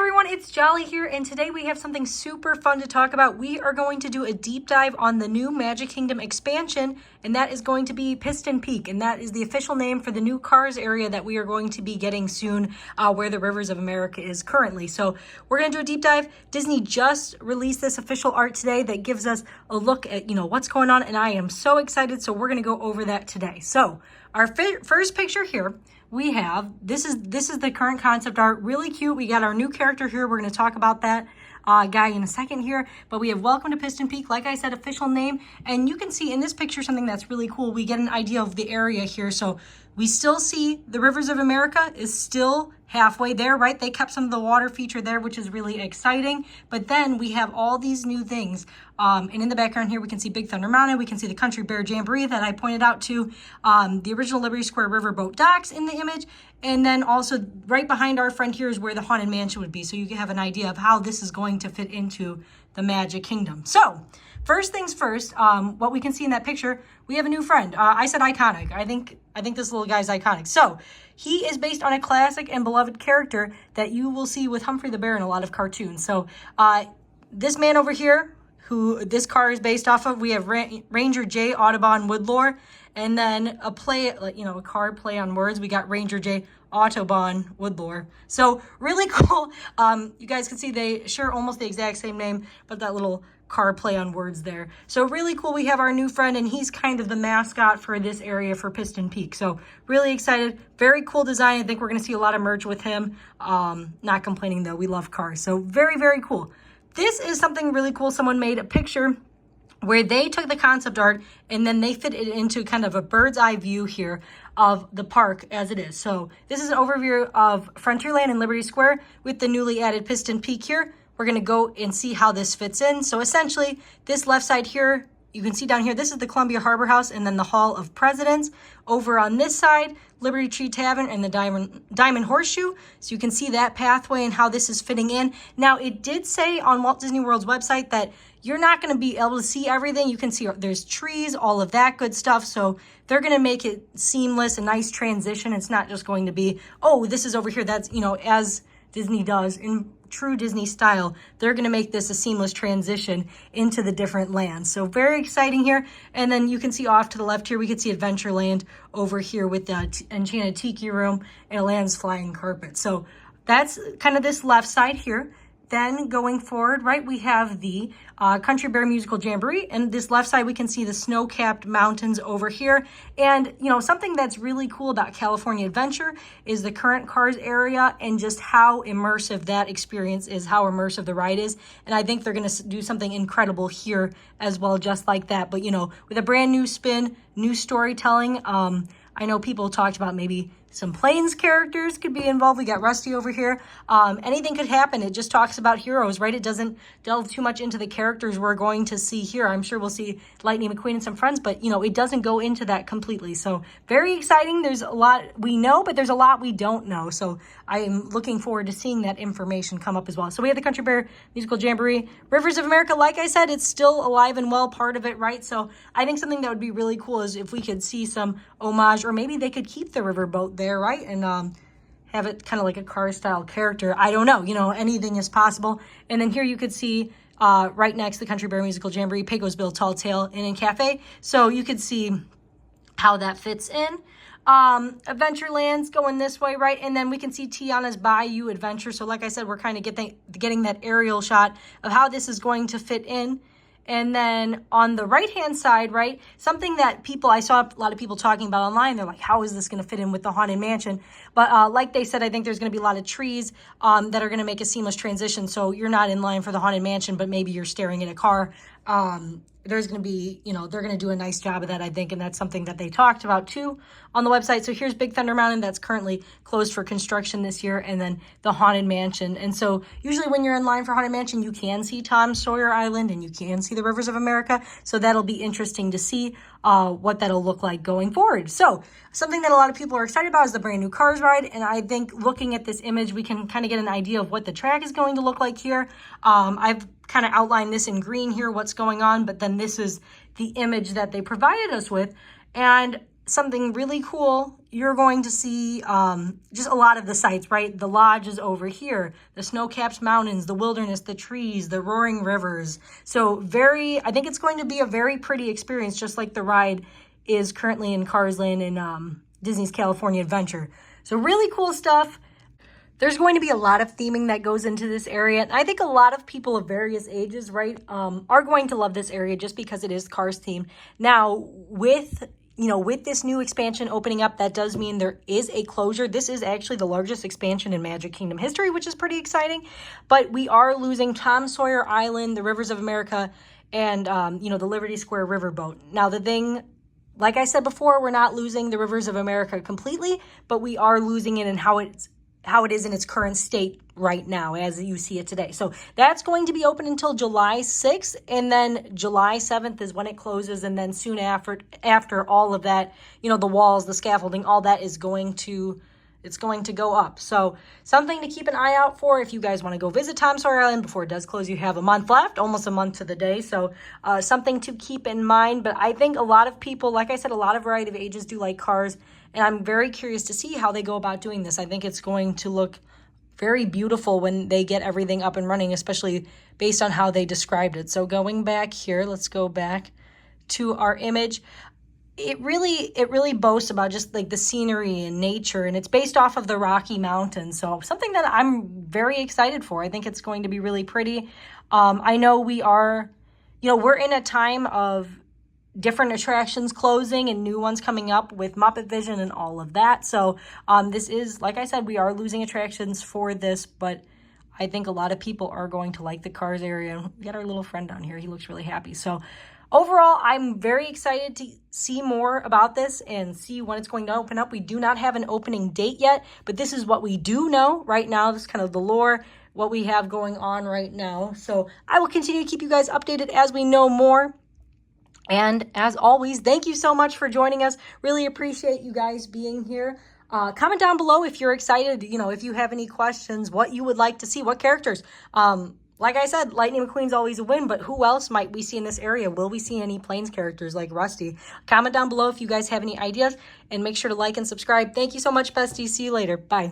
everyone, it's Jolly here, and today we have something super fun to talk about. We are going to do a deep dive on the new Magic Kingdom expansion, and that is going to be Piston Peak, and that is the official name for the new Cars area that we are going to be getting soon, where the Rivers of America is currently. So we're going to do a deep dive. Disney just released this official art today that gives us a look at, what's going on, and I am so excited, so we're going to go over that today. So our first picture here, we have, this is the current concept art, really cute. We got our new character here. We're going to talk about that guy in a second here, but we have Welcome to Piston Peak, like I said, official name. And you can see in this picture something that's really cool. We get an idea of the area here. So we still see the Rivers of America is still halfway there, right? They kept some of the water feature there, which is really exciting. But then we have all these new things. And in the background here, we can see Big Thunder Mountain. We can see the Country Bear Jamboree that I pointed out to, the original Liberty Square Riverboat docks in the image. And then also right behind our friend here is where the Haunted Mansion would be. So you can have an idea of how this is going to fit into the Magic Kingdom. So first things first, what we can see in that picture, we have a new friend. I said iconic. I think this little guy's iconic. So he is based on a classic and beloved character that you will see with Humphrey the Bear in a lot of cartoons. So this man over here, who this car is based off of, we have Ranger J Audubon Woodlore, and then a car play on words. We got Ranger J Autobahn Woodlore. So really cool. You guys can see they share almost the exact same name, but that little car play on words there. So really cool. We have our new friend, and he's kind of the mascot for this area for Piston Peak. So really excited. Very cool design. I think we're going to see a lot of merch with him. Not complaining though. We love cars. So very, very cool. This is something really cool. Someone made a picture where they took the concept art and then they fit it into kind of a bird's eye view here of the park as it is. So this is an overview of Frontierland and Liberty Square with the newly added Piston Peak here. We're going to go and see how this fits in. So essentially, this left side here, you can see down here, this is the Columbia Harbor House and then the Hall of Presidents. Over on this side, Liberty Tree Tavern and the Diamond Horseshoe. So you can see that pathway and how this is fitting in. Now, it did say on Walt Disney World's website that you're not going to be able to see everything. You can see there's trees, all of that good stuff. So they're going to make it seamless, a nice transition. It's not just going to be, oh, this is over here. That's, as Disney does in true Disney style, they're going to make this a seamless transition into the different lands. So very exciting here. And then you can see off to the left here, we can see Adventureland over here with the Enchanted Tiki Room and Land's Flying Carpet. So that's kind of this left side here. Then going forward, right, we have the Country Bear Musical Jamboree. And this left side, we can see the snow-capped mountains over here. And, something that's really cool about California Adventure is the current Cars area and just how immersive that experience is, how immersive the ride is. And I think they're going to do something incredible here as well, just like that. But, with a brand new spin, new storytelling, I know people talked about maybe some Planes characters could be involved. We got Rusty over here. Anything could happen. It just talks about heroes, right? It doesn't delve too much into the characters we're going to see here. I'm sure we'll see Lightning McQueen and some friends, but, it doesn't go into that completely. So very exciting. There's a lot we know, but there's a lot we don't know. So I am looking forward to seeing that information come up as well. So we have the Country Bear Musical Jamboree. Rivers of America, like I said, it's still alive and well, part of it, right? So I think something that would be really cool is if we could see some homage, or maybe they could keep the riverboat there, right? And have it kind of like a car style character. I don't know, anything is possible. And then here you could see right next the Country Bear Musical Jamboree, Pecos Bill Tall Tale Inn and Cafe. So you could see how that fits in. Adventureland's going this way, right? And then we can see Tiana's Bayou Adventure. So like I said, we're kind of getting that aerial shot of how this is going to fit in. And then on the right-hand side, right, something that I saw a lot of people talking about online, they're like, how is this going to fit in with the Haunted Mansion? But like they said, I think there's going to be a lot of trees that are going to make a seamless transition. So you're not in line for the Haunted Mansion, but maybe you're staring at a car. There's going to be, they're going to do a nice job of that, I think. And that's something that they talked about too on the website. So here's Big Thunder Mountain that's currently closed for construction this year. And then the Haunted Mansion. And so usually when you're in line for Haunted Mansion, you can see Tom Sawyer Island and you can see the Rivers of America. So that'll be interesting to see what that'll look like going forward. So something that a lot of people are excited about is the brand new Cars ride. And I think looking at this image, we can kind of get an idea of what the track is going to look like here. I've kind of outlined this in green here, what's going on, but then this is the image that they provided us with. And something really cool, you're going to see just a lot of the sites, right? The lodge is over here, the snow-capped mountains, the wilderness, the trees, the roaring rivers. So I think it's going to be a very pretty experience, just like the ride is currently in Cars Land in Disney's California Adventure. So really cool stuff. There's going to be a lot of theming that goes into this area. And I think a lot of people of various ages, right, are going to love this area just because it is Cars themed. Now, with this new expansion opening up, that does mean there is a closure. This is actually the largest expansion in Magic Kingdom history, which is pretty exciting. But we are losing Tom Sawyer Island, the Rivers of America, and, the Liberty Square Riverboat. Now, the thing, like I said before, we're not losing the Rivers of America completely, but we are losing it in how it is in its current state right now as you see it today. So that's going to be open until July 6th, and then July 7th is when it closes, and then soon after all of that, the walls, the scaffolding, all that is going to go up. So something to keep an eye out for if you guys want to go visit Tom Sawyer Island before it does close. You have a month left, almost a month to the day. So something to keep in mind. But I think a lot of people, like I said, a lot of variety of ages do like Cars. And I'm very curious to see how they go about doing this. I think it's going to look very beautiful when they get everything up and running, especially based on how they described it. So going back here, let's go back to our image. It really boasts about just like the scenery and nature, and it's based off of the Rocky Mountains. So something that I'm very excited for. I think it's going to be really pretty. I know we're in a time of different attractions closing and new ones coming up with Muppet Vision and all of that. So this is, like I said, we are losing attractions for this, but I think a lot of people are going to like the Cars area. We got our little friend down here. He looks really happy. So overall, I'm very excited to see more about this and see when it's going to open up. We do not have an opening date yet, but this is what we do know right now. This is kind of the lore, what we have going on right now. So I will continue to keep you guys updated as we know more. And as always, thank you so much for joining us. Really appreciate you guys being here. Comment down below if you're excited, if you have any questions, what you would like to see, what characters. Like I said, Lightning McQueen's always a win, but who else might we see in this area? Will we see any Planes characters like Rusty? Comment down below if you guys have any ideas, and make sure to like and subscribe. Thank you so much, besties. See you later. Bye.